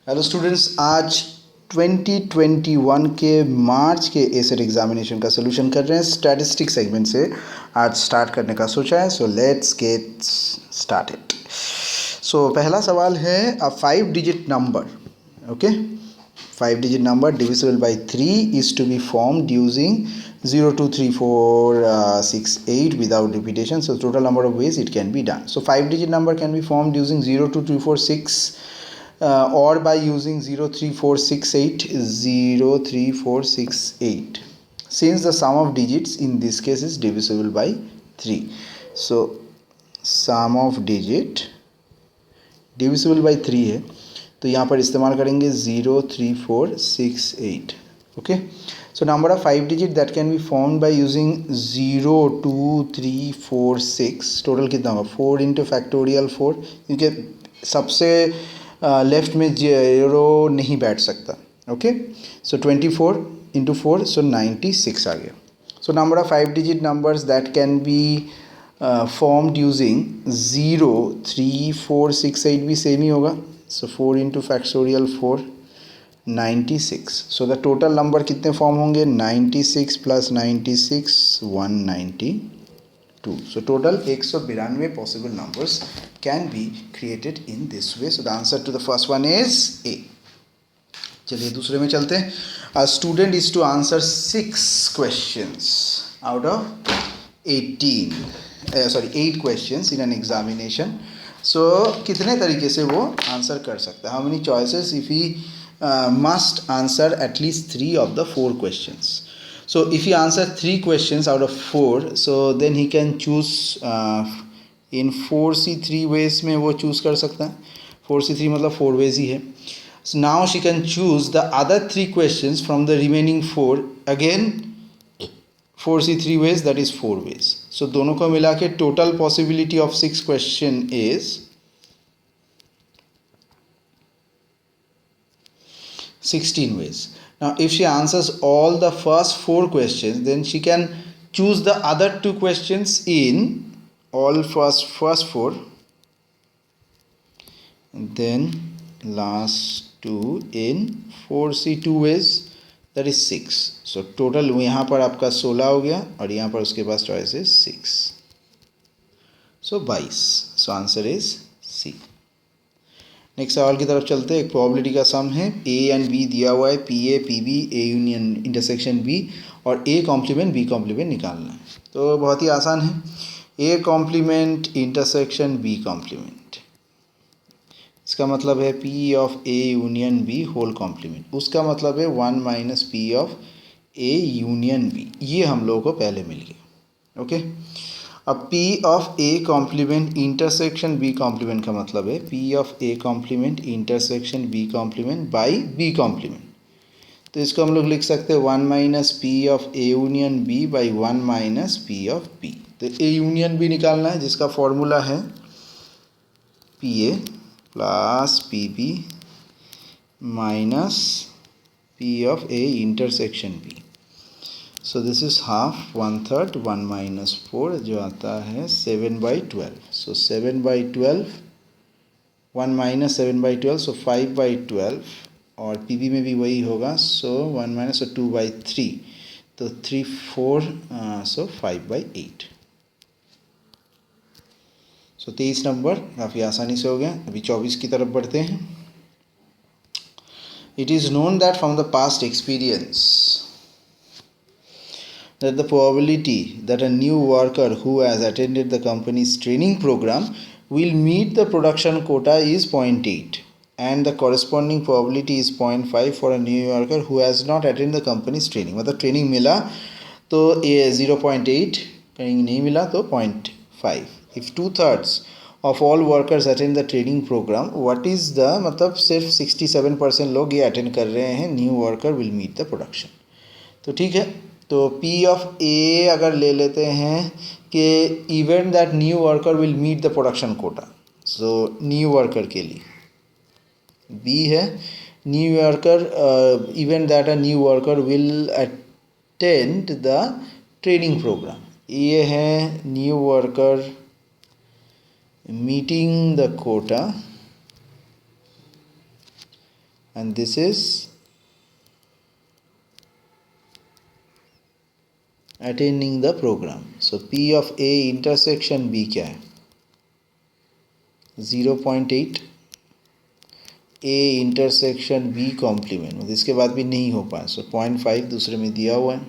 Hello students, आज 2021 के मार्च के एसेट एग्जामिनेशन का सोल्यूशन कर रहे हैं। स्टैटिस्टिक सेगमेंट से आज स्टार्ट करने का सोचा है। So let's get started. So पहला सवाल है, a 5 digit number, okay, 5 digit number divisible by 3 is to be formed using 0 2 3 4 6 8 without repetition. So total number of ways it can be done. So 5 digit number can be formed using 0 2 3 4 6 or by using 0 3 4 6 8 0 3 4 6 8, since the sum of digits in this case is divisible by 3. So sum of digit divisible by 3 है, तो यहाँ पर इस्तेमाल करेंगे 0 3 4 6 8. Okay, so number of 5 digit that can be form by using 0 2 3 4 6. Total कितना होगा? 4 into factorial 4, क्योंकि सबसे लेफ्ट में 0 नहीं बैठ सकता. ओके, सो 24 इंटू 4, सो 96 आ गया. So number of 5 digit numbers that can be formed using 0 3 4 6 8 भी सेम ही होगा. So 4 into factorial 4, 96. So the total number कितने फॉर्म होंगे? 96 plus 96 192. So total 192 possible numbers can be created in this way. So the answer to the first one is A. चलिए दूसरे में चलते हैं. A student is to answer 6 questions out of 8 questions in an examination. So कितने तरीके से वो answer कर सकता है? How many choices if he must answer at least 3 of the 4 questions. So if he answer 3 questions out of 4, so then he can choose in 4C3 ways में वो choose कर सकता है. 4C3 मतलब 4 वेज ही है. So now she can choose the other 3 questions from the remaining 4. Again 4C3 ways, that is 4 ways. So दोनों को मिला के total possibility of 6 question is 16 ways. Now if she answers all the first 4 questions, then she can choose the other 2 questions in all first 4, and then last 2 in 4C2 ways, that is 6. So total यहाँ पर आपका 16 हो गया और यहाँ पर उसके पास choice है 6. So 22. So answer is C. Next सवाल की तरफ चलते हैं. एक प्रोबेबिलिटी का सम है. ए एंड बी दिया हुआ है, P A P B, A union intersection B, और ए कॉम्प्लीमेंट बी कॉम्प्लीमेंट निकालना है. तो बहुत ही आसान है. A complement intersection B complement, इसका मतलब है P of A union B whole complement. उसका मतलब है 1 minus P of A union B. ये हम लोगों को पहले मिल गया. ओके, अब P of A complement intersection B complement का मतलब है P of A complement intersection B complement by B complement. तो इसको हम लोग लिख सकते हैं 1 minus P of A union B by 1 minus P of B. तो ए यूनियन बी निकालना है, जिसका फॉर्मूला है P A plus P B minus P of A intersection B. So this is half, 1/3, 1 minus 4 जो आता है 7/12. सो 7/12, 1 minus 7/12, सो 5/12, और P B में भी वही होगा. सो 1 माइनस, सो 2/3, तो 3 4, सो 5/8. सो 23 नंबर काफ़ी आसानी से हो गया. अभी 24 की तरफ बढ़ते हैं. It is known that from the past experience that the probability that a new worker who has attended the company's training program will meet the production quota is 0.8, and the corresponding probability is 0.5 for a new worker who has not attended the company's training. मतलब training मिला तो ये 0.8, training नहीं मिला तो 0.5. If 2/3 of all workers attend the training program, what is the, मतलब सिर्फ 67% लोग ये अटेंड कर रहे हैं, new worker will meet the production. तो ठीक है, तो P ऑफ ए अगर ले लेते हैं कि event that new worker will meet the production quota. So new worker के लिए B है new worker, event that a new worker will attend the training program. ये है new worker meeting the quota and this is attending the program. So P of A intersection B क्या है? 0.8. ए intersection B complement, मतलब इसके बाद भी नहीं हो पाए. सो 0.5 दूसरे में दिया हुआ है.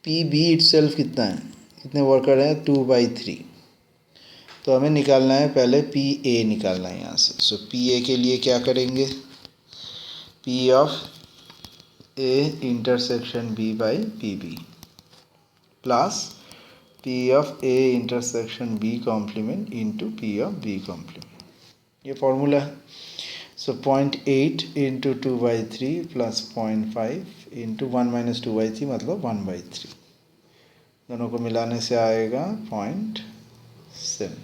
पी बी इटसेल्फ कितना है, कितने वर्कर हैं? 2/3. तो हमें निकालना है, पहले पी ए निकालना है यहाँ से. सो पी ए के लिए क्या करेंगे? P of A intersection B by P B plus P of A intersection B complement into P of B complement. ये फॉर्मूला है. So 0.8 into 2/3 plus 0.5 into 1 minus 2/3 मतलब 1/3. दोनों को मिलाने से आएगा 0.7.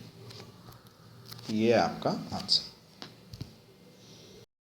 ये आपका आंसर.